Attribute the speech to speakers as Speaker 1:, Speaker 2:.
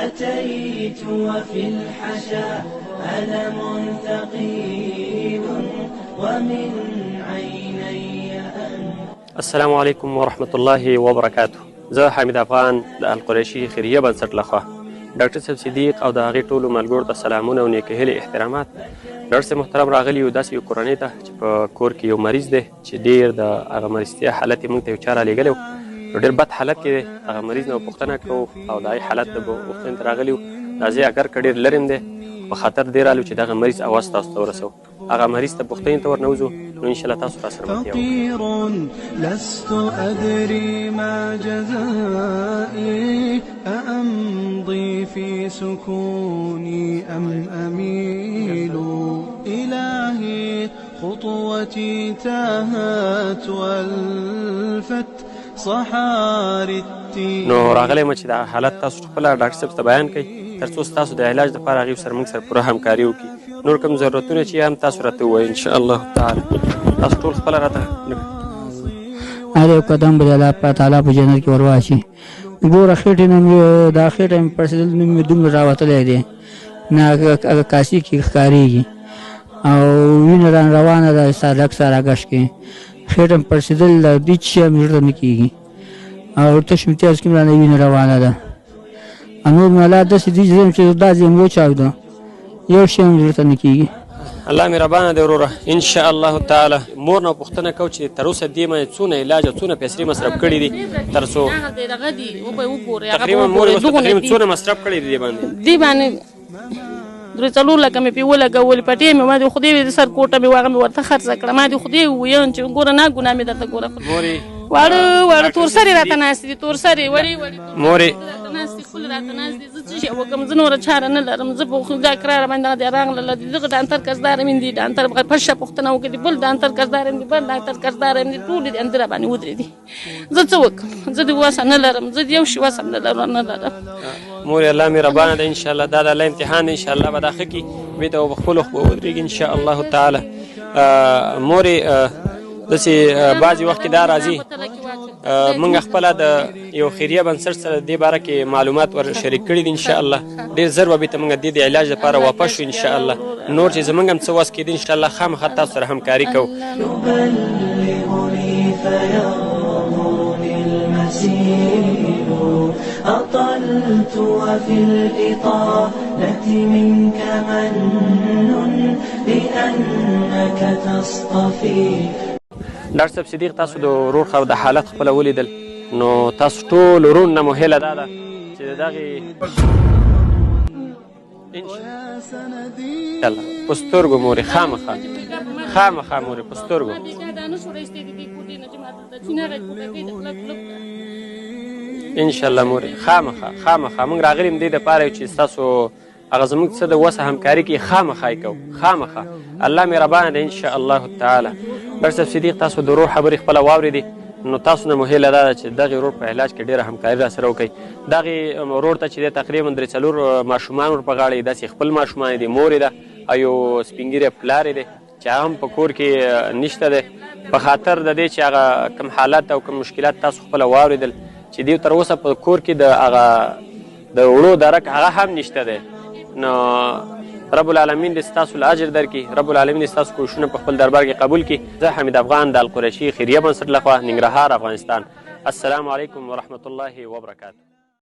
Speaker 1: أتيت وفي الحشا ألم ثقيل ومن عيني
Speaker 2: السلام علیکم ورحمة الله وبرکاته. زه حمید افغان د القریشي خیریه بنسټ لخوا ډاکټر صاحب صدیق او د هغې ټولو ملګرو ته سلامونه او نیکې هیلې احترامات. ډاکټر صاحب محترم راغلي یو داسې یو کورنۍ ته چې په کور کې یو مریض دی چې ډېر د هغه مریضتیا حالت یې موږ ته یو چا رالیږلی و، نو ډېر بد حالت کې دی. هغه مریض نه پوښتنه کوو او د هغې حالت د پوښتنې ته راغلي وو. دا ځای اګر که ډېر لرې دی په خاطر دې رالو چې دغه مریض اواز تاسو ته ورسوو. هغه مریض ته پوښتنې ته ورنوځو، نو انشاءالله تاسو راسره ملتیا وکړئ.
Speaker 1: لست أدري ما جزائي أأمضي في سكوني أم أميل إلهي خطوتي تاهت والفت صحاري التين.
Speaker 2: نو راغلی یم چې دا حالت تاسو خپله ډاکټر صاحب ته بیان کړئ تر څو ستاسو د علاج دپاره هغې سره موږ سره پوره همکاري وکړي. نور کوم ضرورتونه چې هم تاسو راته ووایئ انشاءالله تعالی. تاسو ټول خپله راته
Speaker 3: هر یو قدم به د الله تعالی په جنت کې ور واچي. ګوره خېټې نه مې دا خېټه مې پړسېدل نو مې دومره راوتلی دی نه هغه کاسې کې ښکارېږي او وینه ران روانه ده سالک سره غش کې خېټه مې پړسېدل د دې چې مې زړه نه کېږي او تش مې تیز کې رانه وینه روانه ده. نور مې الله داسې دي چې دا ځای مې وچاوده یو شی مې زړه ته نه کېږي.
Speaker 2: الله مهربانه دی وروره. انشاءالله تعالی مور نه پوښتنه کوو چې تر اوسه دې باندې څونه علاج او څونه پیسې مصرف کړي دي تر څو تقریبا مور یې تقریبا څونه مصرف کړي دي
Speaker 4: دې باندې درې څلور لکه مې پې ولګولې پټې مې ما د خدای سر کوټه مې هغه مې ورته خرڅه کړه. ما د خدای وویم چې ګوره نه ګناه مې درته ګوره واړه واړه تور سرې راته ناستې دي تور سرې وړې وړې
Speaker 2: مورې
Speaker 4: ناستې خپل راته ناست دي. زه څه شی وکړم؟ زه نوره چاره نه لرم. زه په دا کراره باندې دغه راغله دغه ډاکټر کسدار یم دي ډاکټر پشه پوښتنه وکړي بل ډاکټر کسدار یم دي بل ډاکټر کسدار یم دي ټولې دې اندره باندې ودرې دي. زه څه وکړم؟ زه د وسه نه لرم. زه د یو شي وسه نه لرم.
Speaker 2: مورې الله مهربانه ده. انشاءالله دا د الله امتحان دی. انشاءالله به دا ښه کړي بې ته به خپلو خو به ودرېږي انشاءالله تعالی. مورې داسې بعضې وخت کې دا راځي موږ خپله د یو خیریه بنسټ سره د دې باره کې معلومات ور شریک کړي دي. انشاءالله ډېر ژر به بېرته موږ د دې د علاج لپاره واپس شو انشاءالله. نور چې زموږ هم څه وس کېدي انشاءالله خامخا تاسو سره همکاري کوو.
Speaker 1: أطلت وفي الإطالة منك من لأنك تصطفي.
Speaker 2: ډاکټر صاحب صدیق تاسو د ورور خو د حالت خپله ولیدل، نو تاسو ټول ورون نه مو هیله دا ده چې د دغې انشاءالله په سترګو مورې خامخا خامخا مورې په سترګو انشاءالله مورې خامخا خامخا موږ راغلي م دې دپاره چې ستاسو هغه زموږ څه د وسه همکاري کې خامخا یې کوو خامخا. الله مهربانه دی انشاءالله تعالی. ډاکټر صاحب صدیق تاسو د ورور خبرې خپله واورېدې، نو تاسو نه مو هیله دا ده چې دغې ورور په علاج کې ډېره همکاري را سره وکړئ. دغې ورور ته چې دی تقریبا درې څلور ماشومان ور په غاړه داسې خپل ماشومان دي، مور یې ده او یو سپین ږیری پلار یې دی چې هغه هم په کور کې نشته دی. په خاطر د دې چې هغه کوم حالات او کوم مشکلات تاسو خپله واورېدل چې دوی تر اوسه په کور کې د هغه د وړو درک هغه هم نشته دی. نو رب العالمین دې ستاسو الاجر درکړي. رب العالمین دې ستاسو کوششونه په خپل دربار کې قبول کړي. زه حمید افغان د القریشي خیریه بنسټ لخوا ننګرهار افغانستان. السلام علیکم ورحمة الله وبرکاته.